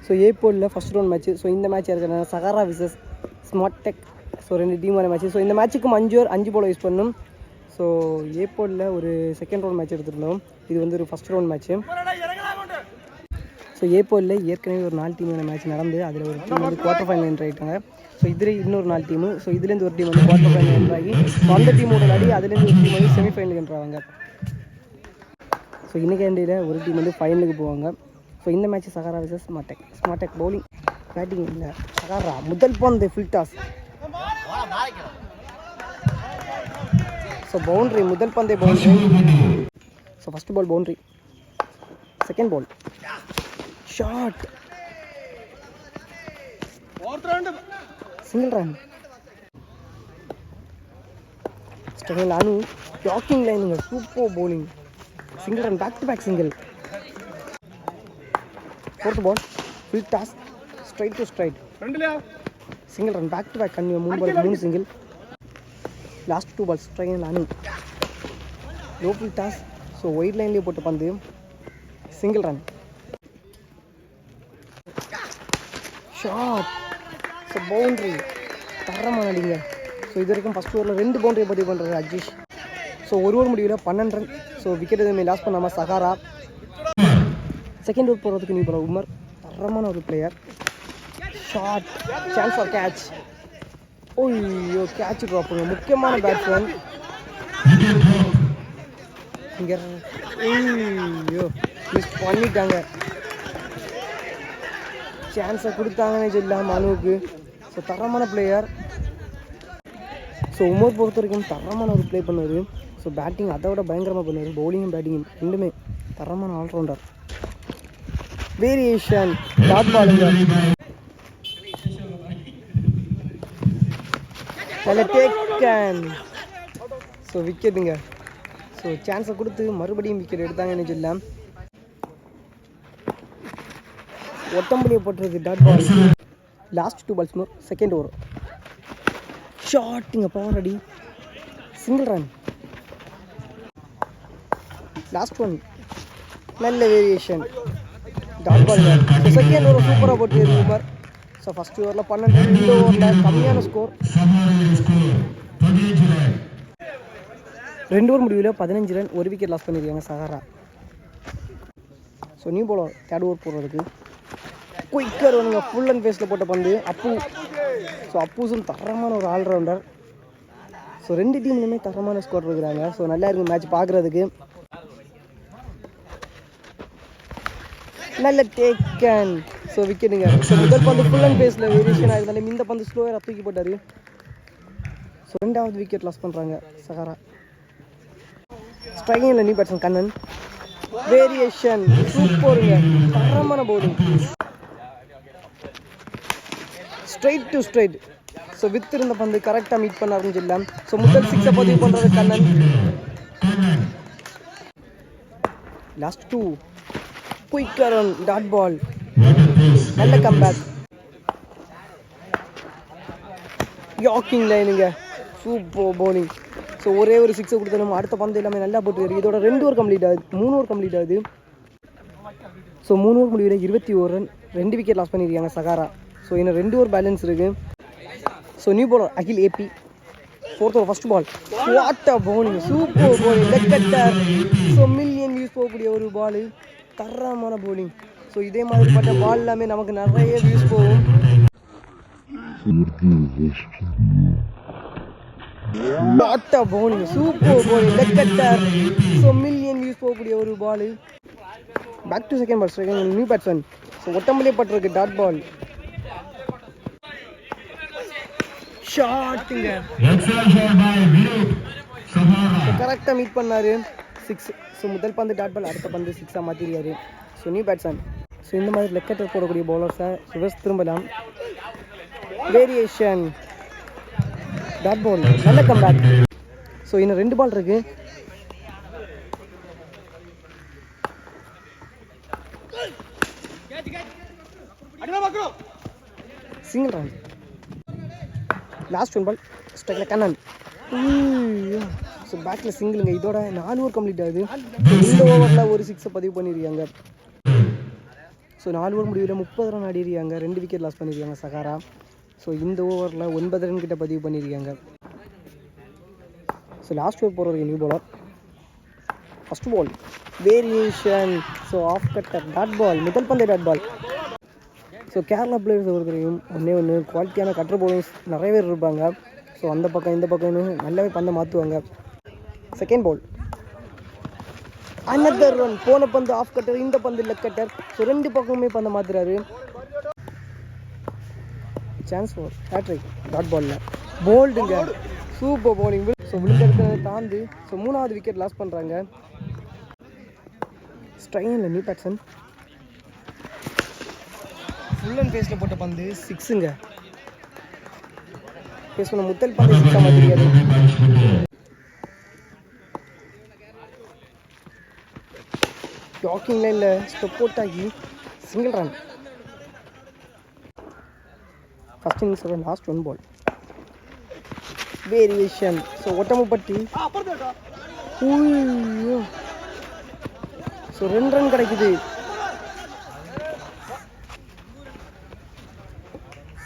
So A போலில் first round match. So இந்த மேட்ச் இருக்கிற Sahara versus Smart tech. So 2 டீமான மேட்ச்சு. ஸோ இந்த மேட்ச்சுக்கும் 5 ஓவர் 5 பால் யூஸ் பண்ணணும். ஸோ ஏ போலில் ஒரு செகண்ட் ரவுண்ட் மேட்ச் எடுத்துருந்தோம். இது வந்து ஒரு first round match. So A போலில் ஏற்கனவே ஒரு 4 டீமான மேட்ச் நடந்து அதில் ஒரு டீம் வந்து குவார்ட்டர் ஃபைனல் என்ட்ரு ஆகிட்டாங்க. ஸோ இதில் இன்னொரு 4 டீமு. ஸோ இதுலேருந்து ஒரு டீம் வந்து குவார்ட்டர் ஃபைனல் என்ட்ரு ஆகி அந்த டீமோட விளையாடி அதுலேருந்து ஒரு டீம் வந்து செமிஃபைனலுக்கு என்ட்ராவாங்க. ஸோ இன்னைக்கு ஒரு டீம் வந்து ஃபைனலுக்கு போவாங்க. ஸோ இந்த match Sahara versus Smart Tech bowling batting இல்லை. சகாரா முதல் பந்து ஃபுல் டாஸ். ஸோ பவுண்ட்ரி, முதல் பந்தே boundary. So first ball boundary, second ball shot, single run. ஸ்டெகன் அனு டாக்கிங் லைனுங்க, super bowling, single run, back to back single. Fourth ball full toss, straight to straight, single run, back to back continue. 3 ball 3 single. Last 2 balls strike அனு, low full toss. So white லைன்லேயே போட்டு பந்து, single run, shot. So boundary, தரமான அடிங்க. So இது வரைக்கும் first ஓவரில் 2 பவுண்டரியை பதிவு பண்ணுறாரு அஜீஷ். ஸோ ஒரு ஓவர் முடிவில் 12 ரன். ஸோ விக்கெட் எதுவுமே லாஸ் பண்ணாமல் சகாரா. செகண்ட் ஓவர் போகிறதுக்கு நீ போகிற உமர், தரமான ஒரு player. Shot, chance for catch. ஓய்யோ, கேட்ச் ட்ராப்புங்க, முக்கியமான பேட்ஸ்மேன் இங்கே. ஐயோ, மிஸ் பண்ணிட்டாங்க. சான்ஸை கொடுத்தாங்கன்னு சொல்லலாம் மனுவுக்கு. ஸோ தரமான பிளேயர். ஸோ உமர் பொறுத்த வரைக்கும் தரமான ஒரு ப்ளே பண்ணுவார். ஸோ பேட்டிங் அதை விட பயங்கரமாக பண்ணுவார். பவுலிங்கும் பேட்டிங்கும் ரெண்டுமே தரமான ஆல்ரவுண்டர். வேரியேஷன், டாட் பாலுங்க, நல்ல டேக்கன். ஸோ விக்கெட்டுங்க. ஸோ சான்ஸை கொடுத்து மறுபடியும் விக்கெட் எடுத்தாங்கன்னு சொல்லலாம். ஒட்டம்படியை போட்டிருக்கு dot ball. Last 2 balls more, second over ஷாட்டுங்க, பவர் அடி, சிங்கிள் ரன். லாஸ்ட் ஒன் நல்ல variation, dot ball. Second over சூப்பராக போட்டு உமர். ஸோ ஃபஸ்ட் ஓவரில் 12 ரன், இந்த ஓவரில் கம்மியான ஸ்கோர். 2 ஓவர் முடிவில் 15 ரன், 1 விக்கெட் லாஸ் பண்ணியிருக்காங்க Sahara. So new bowler third over போடுறதுக்கு குயிக்கர் ஒன்றுங்க, ஃபுல் அண்ட் ஃபேஸில் போட்ட பந்து அப்பு. ஸோ அப்பூஸும் தரமான ஒரு ஆல்ரவுண்டர். ஸோ 2 டீம்லையுமே தரமான ஸ்கோர் இருக்கிறாங்க. ஸோ நல்லா இருக்கும் மேட்ச் பார்க்குறதுக்கு. நல்ல டேக்கன். ஸோ விக்கெட்டுங்க. ஸோ முதல் பந்து ஃபுல் அண்ட் ஃபேஸில் வேரியேஷன் ஆயிருந்தாலும் இந்த பந்து ஸ்லோவராக தூக்கி போட்டார். ஸோ 2வது விக்கெட் லாஸ் பண்ணுறாங்க சகாரா. ஸ்ட்ரைக்கிங்கில் நியூ பேட்ஸ்மேன் கண்ணன், வேரியேஷன் சூப்பருங்க, தரமான bowling, straight to straight. So with இருந்த பந்து கரெக்டாக மீட் பண்ணாருன்னு சொல்லலாம். ஸோ முதல் 6 பதிவு பண்ணுறது Kannan. Last 2 quicker one, dot ball, நல்ல கம்பேக், யாக்கிங் லைனுங்க, சூப்பர் பவுலிங். ஸோ ஒரே ஒரு 6 கொடுத்து நம்ம அடுத்த பந்து எல்லாமே நல்லா போட்டுருக்கு. இதோட 2 ஓவர் கம்ப்ளீட் ஆகுது, 3 ஓவர் கம்ப்ளீட் ஆகுது. ஸோ 3 ஓவர் முடிவில் 21 ரன், 2 விக்கெட் லாஸ் பண்ணியிருக்காங்க சகாரா. ஸோ இன்னும் 2 ஓவர் பேலன்ஸ் இருக்குது. So new bowler Akhil AB, 4th over first ball, what a bowling, super bowling, leg cutter. So million views போகக்கூடிய ஒரு பால், தரமான பவுலிங். ஸோ இதே மாதிரி பட்ட பால் எல்லாமே நமக்கு நிறைய வியூஸ் போகும். What a bowling, super bowling, leg cutter. So million views போகக்கூடிய ஒரு ball. Back to second ball, second new batsman. So ஒட்டம்பலே பட்டிருக்கு டாட் பால், ஷாட்டுங்க. கரெக்டாக மீட் பண்ணார், 6. ஸோ முதல் பந்து டாட் பால், அடுத்த பந்து 6ஆக மாற்றிருக்காரு. So new batsman. ஸோ இந்த மாதிரி லெக் கட்டர் போடக்கூடிய பவுலர்ஸை ரிவர்ஸ் திரும்பலாம். வேரியேஷன், டாட் பால், நல்ல கம்பேக். ஸோ இன்னும் 2 பால் இருக்குது. Single run. லாஸ்ட் 1 பால் ஸ்ட்ரைக்கில் கண்ணன். So battle சிங்கிளுங்க. இதோட 4 ஓவர் கம்ப்ளீட் ஆகுது. இந்த ஓவரில் ஒரு 6 பதிவு பண்ணியிருக்காங்க. ஸோ ஸோ 4 ஓவர் முடிவில் 30 ரன் ஆடிருக்காங்க, 2 விக்கெட் லாஸ் பண்ணியிருக்காங்க சகாரா. ஸோ இந்த ஓவரில் 9 ரன் கிட்ட பதிவு பண்ணியிருக்காங்க. ஸோ லாஸ்ட் ஓவர் போகிறவங்க new bowler. First ball variation. So off cutter dot ball, முதல் பந்தை dot ball. So Kerala players ஒருத்தரையும் ஒன்று குவாலிட்டியான கட்டர் பவுலர்ஸ் நிறைய பேர் இருப்பாங்க. ஸோ அந்த பக்கம் இந்த பக்கம்னு நல்லாவே பந்தை மாற்றுவாங்க. Second ball another run. போன பந்து ஆஃப் கட்டர், இந்த பந்து லெக் கட்டர். ஸோ 2 பக்கமுமே பந்தை மாற்றுறாரு. சான்ஸ் ஃபார் ஹேட்ரிக் டாட் பாலில். போல்டுங்க, சூப்பர் பவுலிங். ஸோ விழுந்தெடுத்து தாண்டி ஸோ 3வது விக்கெட் லாஸ் பண்ணுறாங்க. ஸ்ட்ரைனில் நியூ பேட்சன் ஃபுல் அண்ட் ஃபேஸில் போட்ட பந்து 6ங்க. ஃபேஸ் பண்ண முதல் பந்து 6 மாற்றிருக்காரு. டாக்கிங் லைனில் ஸ்டெப் அவுட் ஆகி சிங்கிள் ரன். ஃபஸ்ட் இன்னிங்ஸோட லாஸ்ட் 1 பால் வேரியேஷன். ஸோ ஒட்டமுப்பட்டி. ஸோ 2 ரன் கிடைக்குது.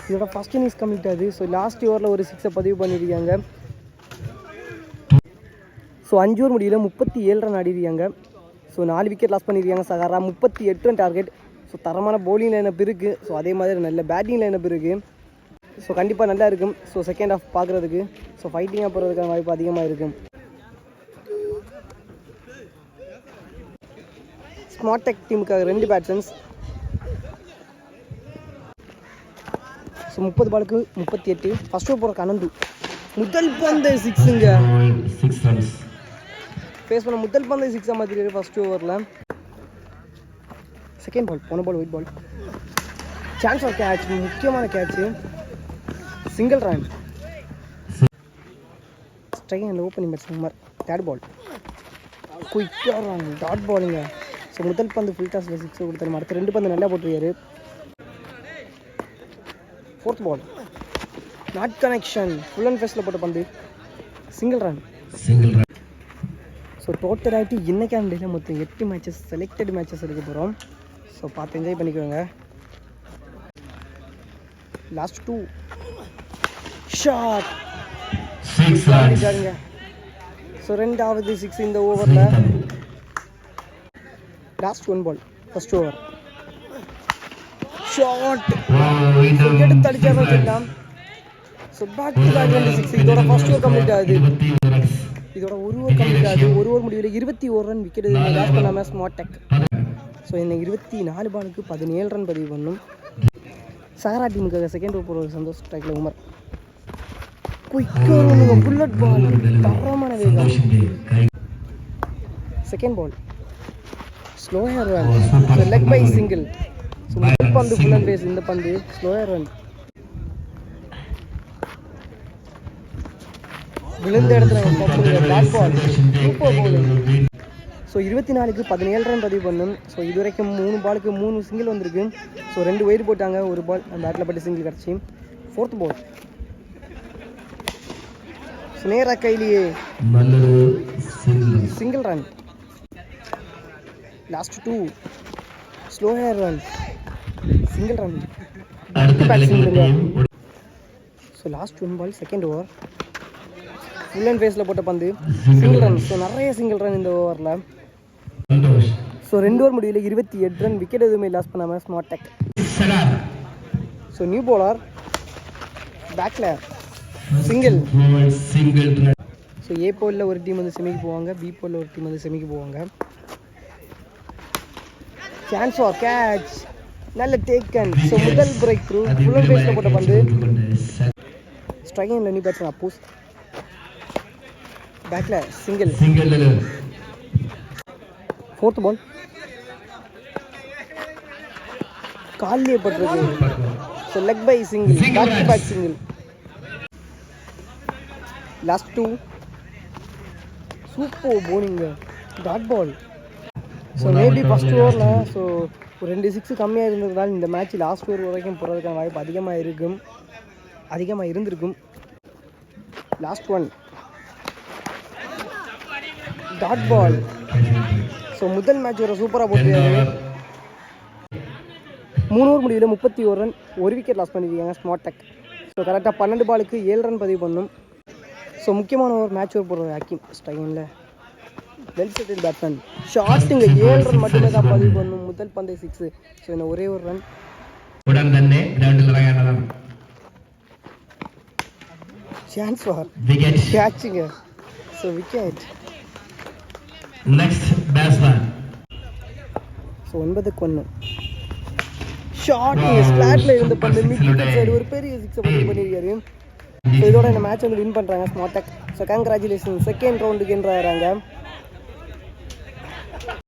இதோட ஃபஸ்ட் இன்னிங்ஸ் கம்ப்ளீட் ஆகுது. ஸோ லாஸ்ட் ஓவரில் ஒரு 6 பதிவு பண்ணியிருக்காங்க. ஸோ 5 ஓவர் முடியல 37 ரன் ஆடிருக்காங்க. ஸோ 4 விக்கெட் லாஸ் பண்ணியிருக்காங்க சகாரா. 38 run target. ஸோ தரமான பவுலிங் லைனப் இருக்குது. ஸோ அதே மாதிரி நல்ல பேட்டிங் லைனப் இருக்குது. ஸோ கண்டிப்பாக நல்லா இருக்கும். ஸோ செகண்ட் ஹாஃப் பார்க்குறதுக்கு ஸோ ஃபைட்டிங்காக போகிறதுக்கான வாய்ப்பு அதிகமாக இருக்கும். ஸ்மார்ட் டெக் டீமுக்காக 2 பேட்ஸ்மேன்ஸ். ஸோ 30 பாலுக்கு 38. ஃபஸ்ட் ஓவர் போகிற அனந்து முதல் பந்து 6ங்க. ஃபேஸ் பண்ண முதல் பந்து 6 மாதிரி ஃபஸ்ட் ஓவரில். செகண்ட் பால் போன ball wide ball. Chance of catch, முக்கியமான catch, single run. Strike and opening batsman third ball குயிக்காக ரன் டாட் பாலுங்க. ஸோ முதல் பந்து ஃபுல் டாஸில் 6 கொடுத்தாரு. அடுத்த 2 பந்து நல்லா போட்டுருக்காரு. Fourth ball not connection. Full and ஃபேஸில் போட்ட பந்து சிங்கிள் ரன். ஸோ டோட்டல் ஆகிட்டு இன்னைக்கான டேயில் மொத்தம் 8 மேட்சஸ் செலக்டட் மேட்சஸ் எடுக்க போகிறோம். ஸோ பார்த்து என்ஜாய் பண்ணிக்கோங்க. Last 2 shot அடிச்சாருங்க. ஸோ 2வது 6 இந்த ஓவரில். Last 1 ball first over shot எடுத்து அடிச்சா வச்சுக்கலாம். So back to back 6. இதோட ஃபர்ஸ்ட் ஓவர் கம்ப்ளீட் ஆகுது. இதோட ஒரு ஓவர் கம்ப்ளீட் ஆகுது. ஒரு ஓவர் முடிவில் 21 ரன் விக்கெட் லாஸ் பண்ணாமல் ஸ்மார்ட் டெக். ஸோ இந்த 24 பாலுக்கு 17 ரன் பதிவு பண்ணும். சகாரா டீமுக்காக செகண்ட் ஓவர் போகிற சந்தோஷ் ஸ்ட்ரைக்கில் உமர். குயிக்காக புல்லட் பால், தரமான வேகம். Second ball slower run. So leg bye single. So முதல் பந்து ஃபுல் அண்ட் பேஸ், இந்த பந்து ஸ்லோயர் ரன். விழுந்த இடத்துல bat ball, super bowling. So 24க்கு 17 run பதிவு பண்ணும். ஸோ இது வரைக்கும் 3 பாலுக்கு 3 சிங்கிள் வந்திருக்கு. ஸோ 2 ஒயிட் போட்டாங்க, ஒரு பால் பேட்டில் பட்டு சிங்கிள் கிடச்சி. ஃபோர்த் பால் நேராக கையிலேயே single run. Last 2 slower run, single run. So last 1 ball second over full and ஃபேஸில் போட்ட பந்து சிங்கிள் ரன். ஸோ நிறைய சிங்கிள் ரன் இந்த ஓவரில். ஸோ 2 ஓவர் முடிவில் 28 ரன், விக்கெட் எதுவுமே லாஸ் பண்ணாமல் smart tech. So new bowler பேக்கில் சிங்கிள். ஸோ ஏ போலில் ஒரு டீம் வந்து செமிக்கு போவாங்க, பி போலில் ஒரு டீம் வந்து செமிக்கு போவாங்க. சான்ஸ் ஃபார் கேட்ச், நல்ல டேக்கன். ஸோ முதல் பிரேக் த்ரூ ஃபுல் அண்ட் ஃபேஸில் போட்ட பந்து ஸ்ட்ரைக்கிங் நியூ பேட்ஸ்மேன் அப்போஸ் பேக்கில் சிங்கிள். ஃபோர்த் பால் காலிலே பட்டிருக்கு. So leg bye single, back to back single. Last 2 super bowling dot ball. So maybe first ஓவரில் so ஒரு 2 6 கம்மியாக இருந்ததுனால இந்த மேட்ச் லாஸ்ட் ஓவர் வரைக்கும் போகிறதுக்கான வாய்ப்பு அதிகமாக இருந்திருக்கும். Last 1 dot ball. ஸோ முதல் மேட்ச் ஒரு சூப்பராக போட்டுருக்காரு. 3 ஓவர் முடிவில் 31 ரன் 1 விக்கெட் லாஸ் பண்ணியிருக்காங்க ஸ்மார்ட் டெக். ஸோ கரெக்டாக 12 பாலுக்கு 7 ரன் பதிவு பண்ணும். ஸோ முக்கியமான ஓவர் மேட்ச் ஓவர் போடுற ஹக்கீம் ஸ்டைனில் வெல் செட்டில் பேட்ஸ்மேன். ஷார்ட்டுங்க 7 ரன் மட்டுமே தான் பதிவு பண்ணும். முதல் பந்தை 6. ஸோ இந்த ஒரே ஒரு ரன் சான்ஸ் ஃபார் கேட்சுங்க. So wicket. Next batsman. So 9-1 short ஸ்லாட்ல இருந்த பந்து மிட் சைடு ஒரு பெரிய 6 பண்ணியிருக்காரு. ஸோ இதோட இந்த மேட்ச் வந்து வின் பண்ணுறாங்க Smart tech. So congratulation, second ரவுண்டுக்கு என்ட்ரு ஆகிறாங்க.